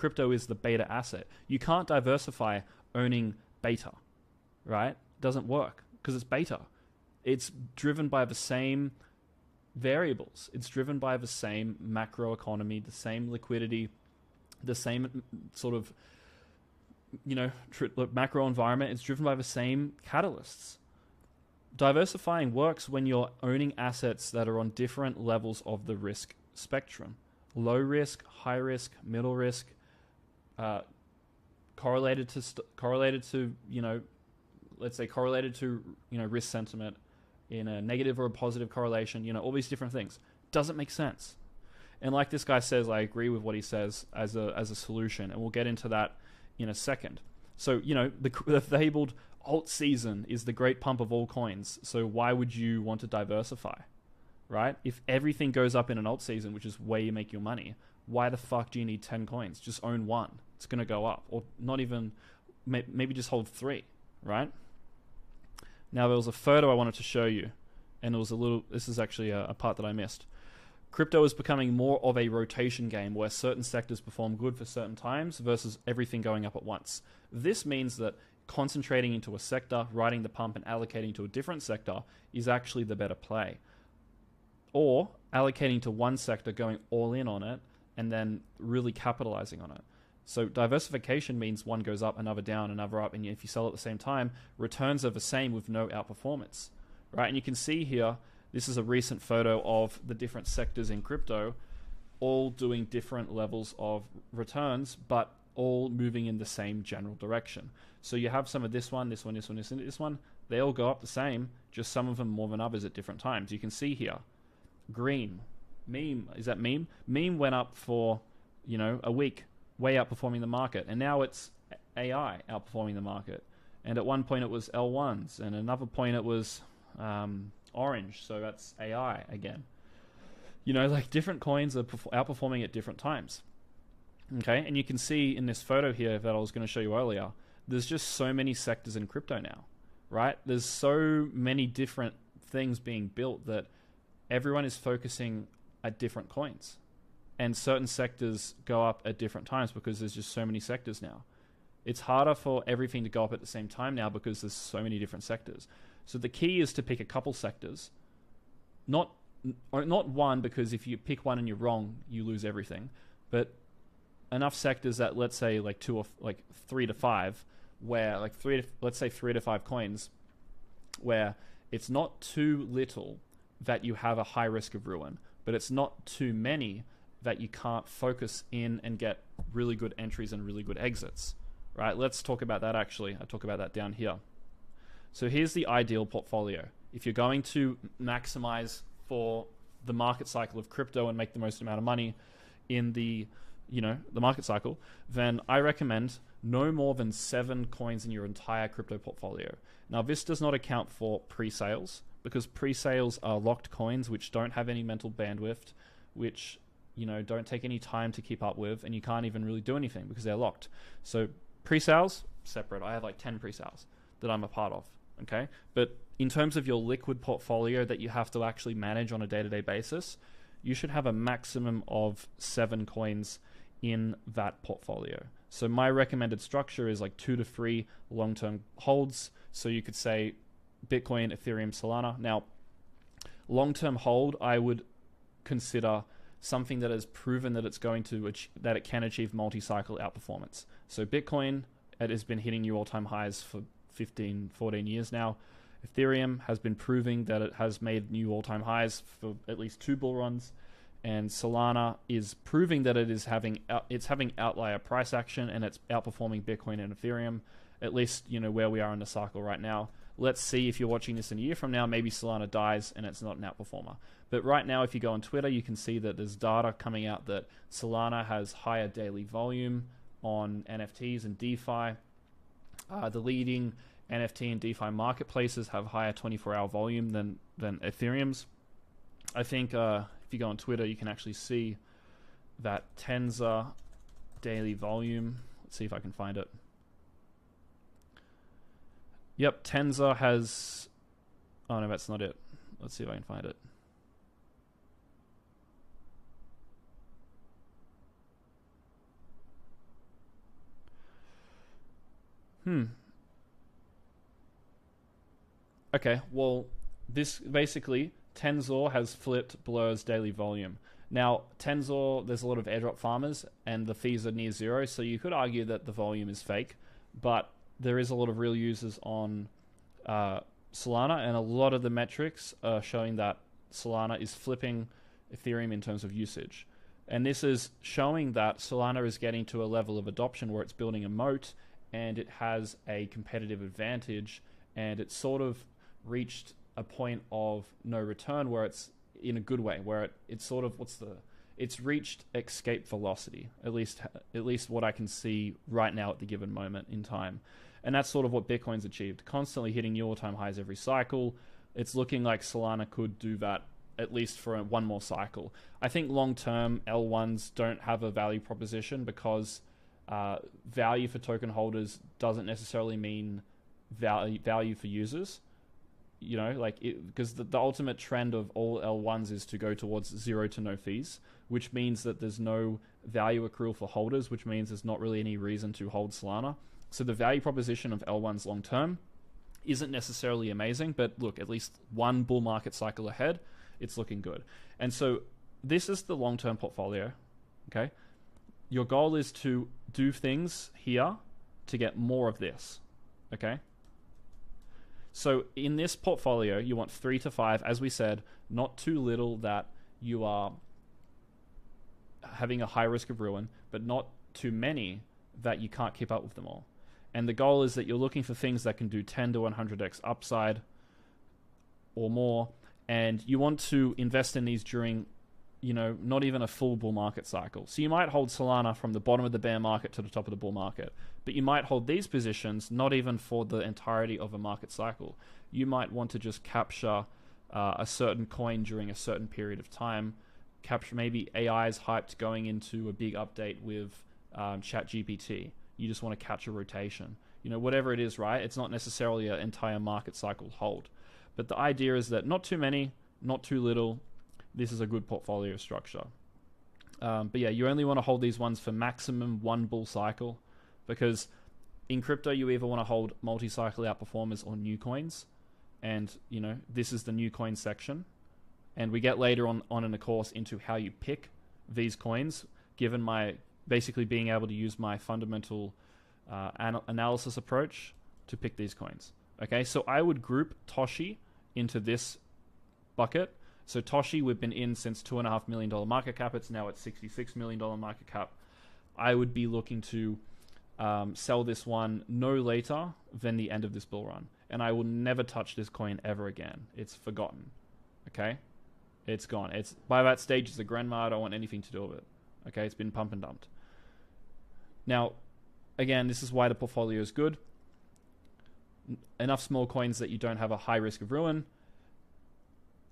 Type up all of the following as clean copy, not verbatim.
Crypto is the beta asset. You can't diversify owning beta, right? It doesn't work because it's beta. It's driven by the same variables. It's driven by the same macro economy, the same liquidity, the same sort of, macro environment. It's driven by the same catalysts. Diversifying works when you're owning assets that are on different levels of the risk spectrum. Low risk, high risk, middle risk, correlated to risk sentiment in a negative or a positive correlation, all these different things. Doesn't make sense. And like this guy says, I agree with what he says as a solution, and we'll get into that in a second. So, the fabled alt season is the great pump of all coins. So why would you want to diversify, right? If everything goes up in an alt season, which is where you make your money, why the fuck do you need 10 coins? Just own one. It's going to go up. Or not even, maybe just hold 3, right? Now, there was a photo I wanted to show you, and this is actually a part that I missed. Crypto is becoming more of a rotation game where certain sectors perform good for certain times versus everything going up at once. This means that concentrating into a sector, riding the pump, and allocating to a different sector is actually the better play. Or allocating to one sector, going all in on it, and then really capitalizing on it. So diversification means one goes up, another down, another up, and if you sell at the same time, returns are the same with no outperformance, right? And you can see here, this is a recent photo of the different sectors in crypto, all doing different levels of returns, but all moving in the same general direction. So you have some of this one, this one, this one, this one, this one. They all go up the same, just some of them more than others at different times. You can see here, green, meme, is that meme? Meme went up for, a week, way outperforming the market. And now it's AI outperforming the market. And at one point it was L1s, and another point it was orange, so that's AI again. Different coins are outperforming at different times. Okay, and you can see in this photo here that I was going to show you earlier, there's just so many sectors in crypto now, right? There's so many different things being built that everyone is focusing at different coins. And certain sectors go up at different times because there's just so many sectors now. It's harder for everything to go up at the same time now because there's so many different sectors. So the key is to pick a couple sectors, not one, because if you pick one and you're wrong, you lose everything, but enough sectors that, let's say, like 3 to 5, where let's say 3 to 5 coins, where it's not too little that you have a high risk of ruin, but it's not too many that you can't focus in and get really good entries and really good exits, right? Let's talk about that actually. I talk about that down here. So here's the ideal portfolio. If you're going to maximize for the market cycle of crypto and make the most amount of money in the market cycle, then I recommend no more than 7 coins in your entire crypto portfolio. Now, this does not account for pre-sales, because pre-sales are locked coins which don't have any mental bandwidth, which don't take any time to keep up with, and you can't even really do anything because they're locked. So pre-sales, separate. I have like 10 pre-sales that I'm a part of, okay? But in terms of your liquid portfolio that you have to actually manage on a day-to-day basis, you should have a maximum of 7 coins in that portfolio. So my recommended structure is like 2 to 3 long-term holds. So you could say Bitcoin, Ethereum, Solana. Now, long-term hold, I would consider something that has proven that that it can achieve multi-cycle outperformance. So Bitcoin, it has been hitting new all-time highs for 15, 14 years now. Ethereum has been proving that it has made new all-time highs for at least 2 bull runs, and Solana is proving that it's having outlier price action, and it's outperforming Bitcoin and Ethereum, at least where we are in the cycle right now. Let's see, if you're watching this in a year from now, maybe Solana dies and it's not an outperformer. But right now, if you go on Twitter, you can see that there's data coming out that Solana has higher daily volume on NFTs and DeFi. The leading NFT and DeFi marketplaces have higher 24-hour volume than Ethereum's. I think if you go on Twitter, you can actually see that Tensor daily volume. Let's see if I can find it. Yep, Tensor has... Oh, no, that's not it. Let's see if I can find it. Okay, well, this basically, Tensor has flipped Blur's daily volume. Now, Tensor, there's a lot of airdrop farmers, and the fees are near zero, so you could argue that the volume is fake, but there is a lot of real users on Solana, and a lot of the metrics are showing that Solana is flipping Ethereum in terms of usage. And this is showing that Solana is getting to a level of adoption where it's building a moat, and it has a competitive advantage, and it's sort of reached a point of no return where it's in a good way, where it's sort of it's reached escape velocity, at least what I can see right now at the given moment in time. And that's sort of what Bitcoin's achieved, constantly hitting new all-time highs every cycle. It's looking like Solana could do that at least for one more cycle. I think long-term L1s don't have a value proposition because value for token holders doesn't necessarily mean value for users. You know, like, because the ultimate trend of all L1s is to go towards zero to no fees, which means that there's no value accrual for holders, which means there's not really any reason to hold Solana. So the value proposition of L1s long term isn't necessarily amazing, but look, at least one bull market cycle ahead, it's looking good. And so this is the long-term portfolio, okay? Your goal is to do things here to get more of this, okay? So in this portfolio, you want 3 to 5, as we said, not too little that you are having a high risk of ruin, but not too many that you can't keep up with them all. And the goal is that you're looking for things that can do 10 to 100x upside or more, and you want to invest in these during, you know, not even a full bull market cycle. So you might hold Solana from the bottom of the bear market to the top of the bull market, but you might hold these positions not even for the entirety of a market cycle. You might want to just capture a certain coin during a certain period of time, capture maybe AI's hyped going into a big update with ChatGPT. You just want to catch a rotation, you know, whatever it is, right? It's not necessarily an entire market cycle hold, but the idea is that not too many, not too little. This is a good portfolio structure. But yeah, you only want to hold these ones for maximum one bull cycle, because in crypto you either want to hold multi-cycle outperformers or new coins, and you know, this is the new coin section, and we get later on in the course into how you pick these coins, given my basically being able to use my fundamental analysis approach to pick these coins. Okay, so I would group Toshi into this bucket. So Toshi, we've been in since $2.5 million market cap. It's now at $66 million market cap. I would be looking to sell this one no later than the end of this bull run. And I will never touch this coin ever again. It's forgotten. Okay? It's gone. It's by that stage, it's a grandma. I don't want anything to do with it. Okay? It's been pump and dumped. Now, again, this is why the portfolio is good. Enough small coins that you don't have a high risk of ruin.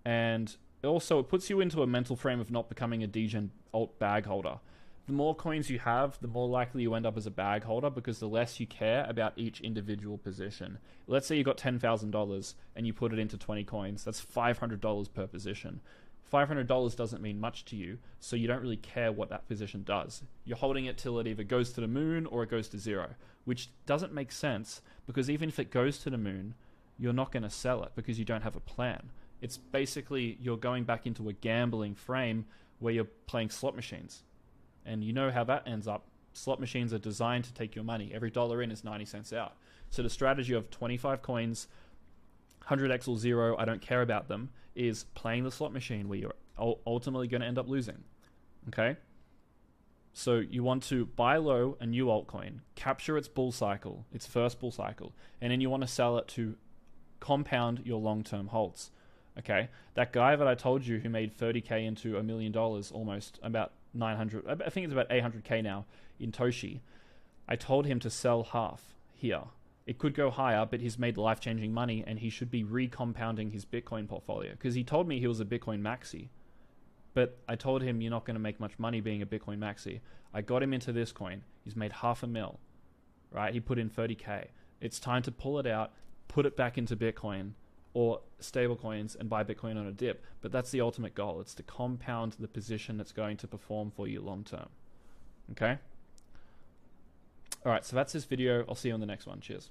And also, it puts you into a mental frame of not becoming a degen alt bag holder. The more coins you have, the more likely you end up as a bag holder, because the less you care about each individual position. Let's say you got $10,000 and you put it into 20 coins. That's $500 per position. $500 doesn't mean much to you, so you don't really care what that position does. You're holding it till it either goes to the moon or it goes to zero, which doesn't make sense, because even if it goes to the moon, you're not going to sell it because you don't have a plan. It's basically you're going back into a gambling frame where you're playing slot machines. And you know how that ends up. Slot machines are designed to take your money. Every dollar in is 90 cents out. So the strategy of 25 coins, 100x or zero, I don't care about them, is playing the slot machine where you're ultimately going to end up losing. Okay? So you want to buy low a new altcoin, capture its bull cycle, its first bull cycle, and then you want to sell it to compound your long-term holds. Okay? That guy that I told you who made 30K into $1 million, almost about 900, I think it's about 800K now in Toshi. I told him to sell half here. It could go higher, but he's made life-changing money, and he should be recompounding his Bitcoin portfolio, because he told me he was a Bitcoin maxi. But I told him you're not going to make much money being a Bitcoin maxi. I got him into this coin. He's made $500,000, right? He put in 30K. It's time to pull it out, put it back into Bitcoin or stable coins and buy Bitcoin on a dip. But that's the ultimate goal. It's to compound the position that's going to perform for you long term. Okay? All right, so that's this video. I'll see you on the next one. Cheers.